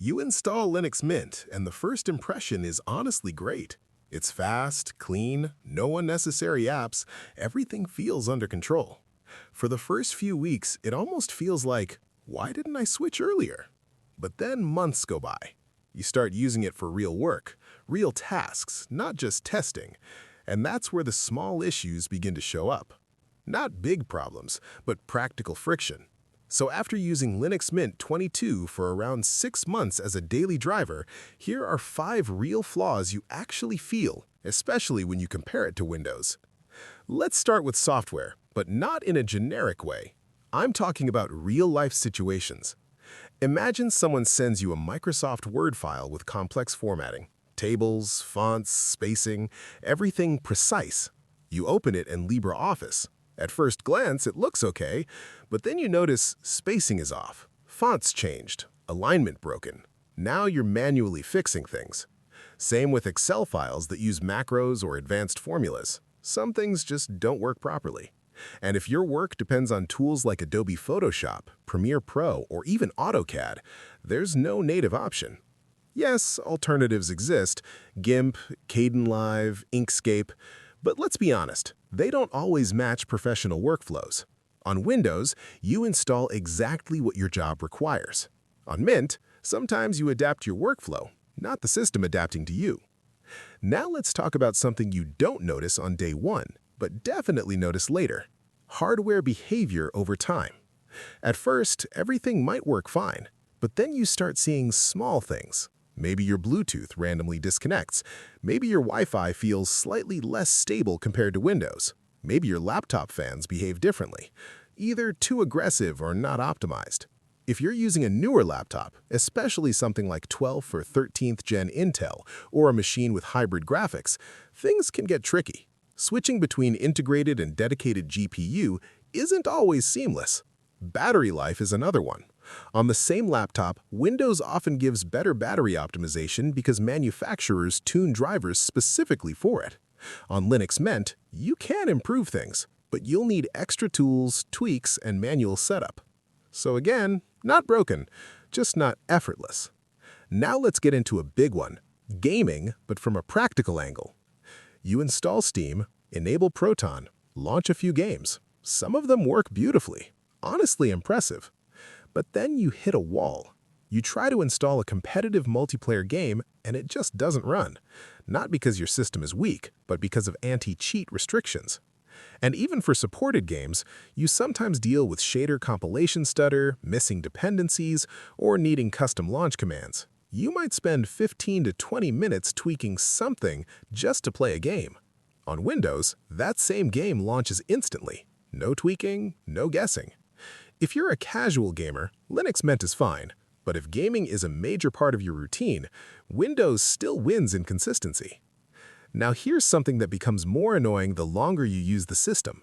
You install Linux Mint, and the first impression is honestly great. It's fast, clean, no unnecessary apps, everything feels under control. For the first few weeks, it almost feels like, why didn't I switch earlier? But then months go by. You start using it for real work, real tasks, not just testing. And that's where the small issues begin to show up. Not big problems, but practical friction. So after using Linux Mint 22 for around 6 months as a daily driver, here are 5 real flaws you actually feel, especially when you compare it to Windows. Let's start with software, but not in a generic way. I'm talking about real-life situations. Imagine someone sends you a Microsoft Word file with complex formatting. Tables, fonts, spacing, everything precise. You open it in LibreOffice. At first glance, it looks okay, but then you notice spacing is off, fonts changed, alignment broken. Now you're manually fixing things. Same with Excel files that use macros or advanced formulas. Some things just don't work properly. And if your work depends on tools like Adobe Photoshop, Premiere Pro, or even AutoCAD, there's no native option. Yes, alternatives exist, GIMP, Kdenlive, Inkscape, but let's be honest, they don't always match professional workflows. On Windows, you install exactly what your job requires. On Mint, sometimes you adapt your workflow, not the system adapting to you. Now let's talk about something you don't notice on day one, but definitely notice later: hardware behavior over time. At first, everything might work fine, but then you start seeing small things. Maybe your Bluetooth randomly disconnects. Maybe your Wi-Fi feels slightly less stable compared to Windows. Maybe your laptop fans behave differently, either too aggressive or not optimized. If you're using a newer laptop, especially something like 12th or 13th gen Intel or a machine with hybrid graphics, things can get tricky. Switching between integrated and dedicated GPU isn't always seamless. Battery life is another one. On the same laptop, Windows often gives better battery optimization because manufacturers tune drivers specifically for it. On Linux Mint, you can improve things, but you'll need extra tools, tweaks, and manual setup. So again, not broken, just not effortless. Now let's get into a big one: gaming, but from a practical angle. You install Steam, enable Proton, launch a few games. Some of them work beautifully, honestly impressive. But then you hit a wall. You try to install a competitive multiplayer game and it just doesn't run. Not because your system is weak, but because of anti-cheat restrictions. And even for supported games, you sometimes deal with shader compilation stutter, missing dependencies, or needing custom launch commands. You might spend 15 to 20 minutes tweaking something just to play a game. On Windows, that same game launches instantly. No tweaking, no guessing. If you're a casual gamer, Linux Mint is fine, but if gaming is a major part of your routine, Windows still wins in consistency. Now here's something that becomes more annoying the longer you use the system: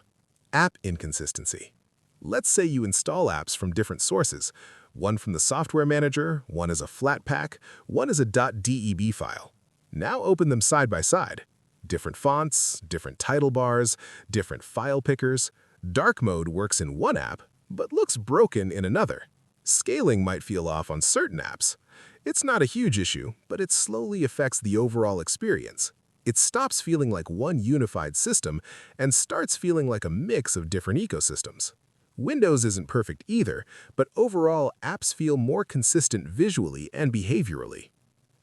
app inconsistency. Let's say you install apps from different sources, one from the software manager, one as a Flatpak, one as a .deb file. Now open them side by side. Different fonts, different title bars, different file pickers. Dark mode works in one app, but looks broken in another. Scaling might feel off on certain apps. It's not a huge issue, but it slowly affects the overall experience. It stops feeling like one unified system and starts feeling like a mix of different ecosystems. Windows isn't perfect either, but overall apps feel more consistent visually and behaviorally.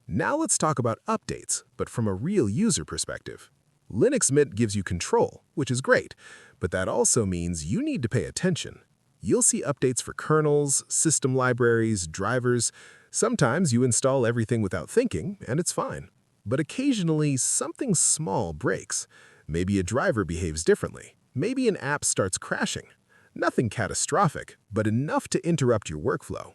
Now let's talk about updates, but from a real user perspective. Linux Mint gives you control, which is great, but that also means you need to pay attention. You'll see updates for kernels, system libraries, drivers. Sometimes you install everything without thinking, and it's fine. But occasionally, something small breaks. Maybe a driver behaves differently. Maybe an app starts crashing. Nothing catastrophic, but enough to interrupt your workflow.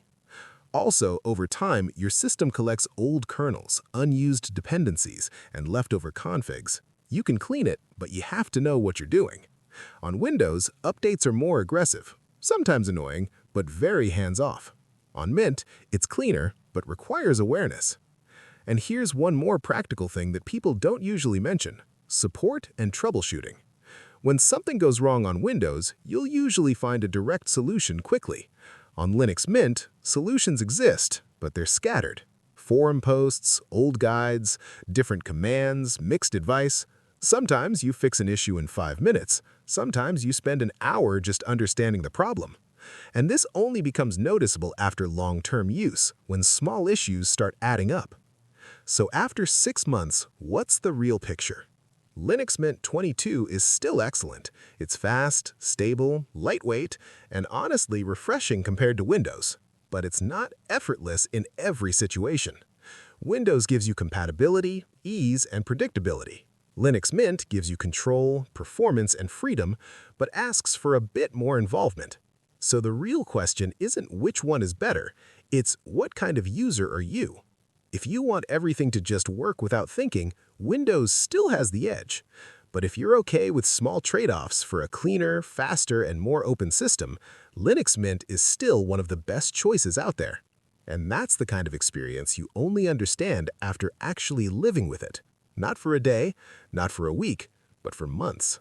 Also, over time, your system collects old kernels, unused dependencies, and leftover configs. You can clean it, but you have to know what you're doing. On Windows, updates are more aggressive. Sometimes annoying, but very hands-off. On Mint, it's cleaner, but requires awareness. And here's one more practical thing that people don't usually mention: support and troubleshooting. When something goes wrong on Windows, you'll usually find a direct solution quickly. On Linux Mint, solutions exist, but they're scattered. Forum posts, old guides, different commands, mixed advice. Sometimes you fix an issue in 5 minutes. Sometimes you spend an hour just understanding the problem. And this only becomes noticeable after long-term use, when small issues start adding up. So after 6 months, what's the real picture? Linux Mint 22 is still excellent. It's fast, stable, lightweight, and honestly refreshing compared to Windows. But it's not effortless in every situation. Windows gives you compatibility, ease, and predictability. Linux Mint gives you control, performance, and freedom, but asks for a bit more involvement. So the real question isn't which one is better, it's what kind of user are you? If you want everything to just work without thinking, Windows still has the edge. But if you're okay with small trade-offs for a cleaner, faster, and more open system, Linux Mint is still one of the best choices out there. And that's the kind of experience you only understand after actually living with it. Not for a day, not for a week, but for months.